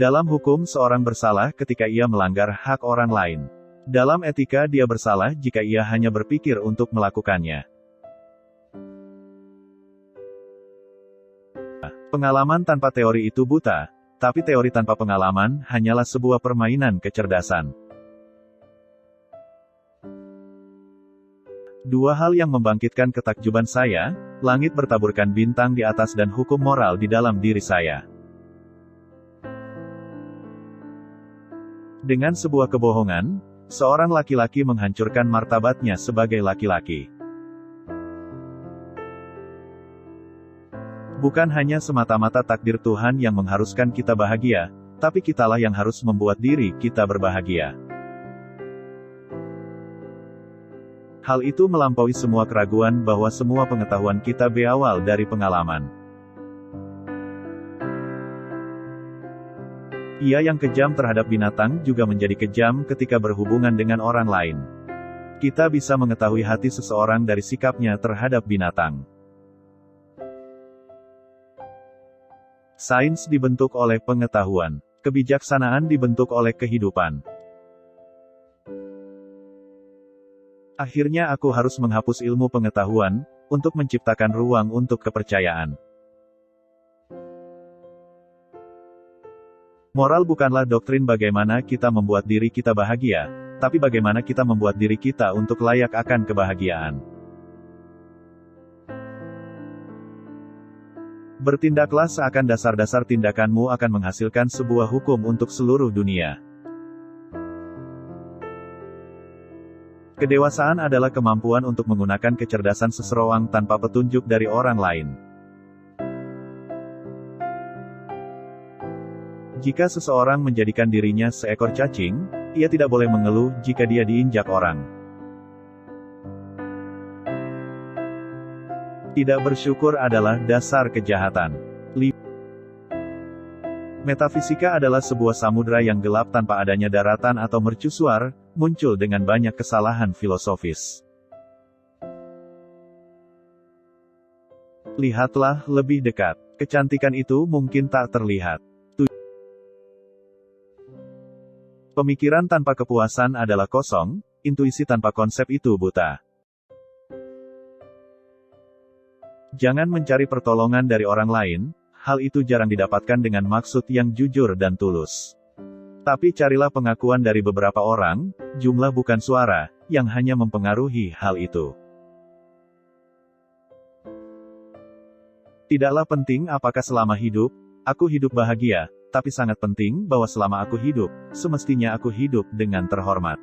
Dalam hukum, seorang bersalah ketika ia melanggar hak orang lain. Dalam etika, dia bersalah jika ia hanya berpikir untuk melakukannya. Pengalaman tanpa teori itu buta, tapi teori tanpa pengalaman hanyalah sebuah permainan kecerdasan. Dua hal yang membangkitkan ketakjuban saya: langit bertaburkan bintang di atas dan hukum moral di dalam diri saya. Dengan sebuah kebohongan, seorang laki-laki menghancurkan martabatnya sebagai laki-laki. Bukan hanya semata-mata takdir Tuhan yang mengharuskan kita bahagia, tapi kitalah yang harus membuat diri kita berbahagia. Hal itu melampaui semua keraguan bahwa semua pengetahuan kita berawal dari pengalaman. Ia yang kejam terhadap binatang juga menjadi kejam ketika berhubungan dengan orang lain. Kita bisa mengetahui hati seseorang dari sikapnya terhadap binatang. Sains dibentuk oleh pengetahuan. Kebijaksanaan dibentuk oleh kehidupan. Akhirnya aku harus menghapus ilmu pengetahuan, untuk menciptakan ruang untuk kepercayaan. Moral bukanlah doktrin bagaimana kita membuat diri kita bahagia, tapi bagaimana kita membuat diri kita untuk layak akan kebahagiaan. Bertindaklah seakan dasar-dasar tindakanmu akan menghasilkan sebuah hukum untuk seluruh dunia. Kedewasaan adalah kemampuan untuk menggunakan kecerdasan seseorang tanpa petunjuk dari orang lain. Jika seseorang menjadikan dirinya seekor cacing, ia tidak boleh mengeluh jika dia diinjak orang. Tidak bersyukur adalah dasar kejahatan. Metafisika adalah sebuah samudra yang gelap tanpa adanya daratan atau mercusuar, muncul dengan banyak kesalahan filosofis. Lihatlah lebih dekat. Kecantikan itu mungkin tak terlihat. Pemikiran tanpa kepuasan adalah kosong, intuisi tanpa konsep itu buta. Jangan mencari pertolongan dari orang lain, hal itu jarang didapatkan dengan maksud yang jujur dan tulus. Tapi carilah pengakuan dari beberapa orang, jumlah bukan suara, yang hanya mempengaruhi hal itu. Tidaklah penting apakah selama hidup, aku hidup bahagia, tapi sangat penting bahwa selama aku hidup, semestinya aku hidup dengan terhormat.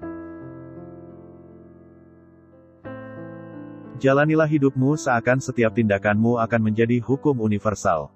Jalanilah hidupmu seakan setiap tindakanmu akan menjadi hukum universal.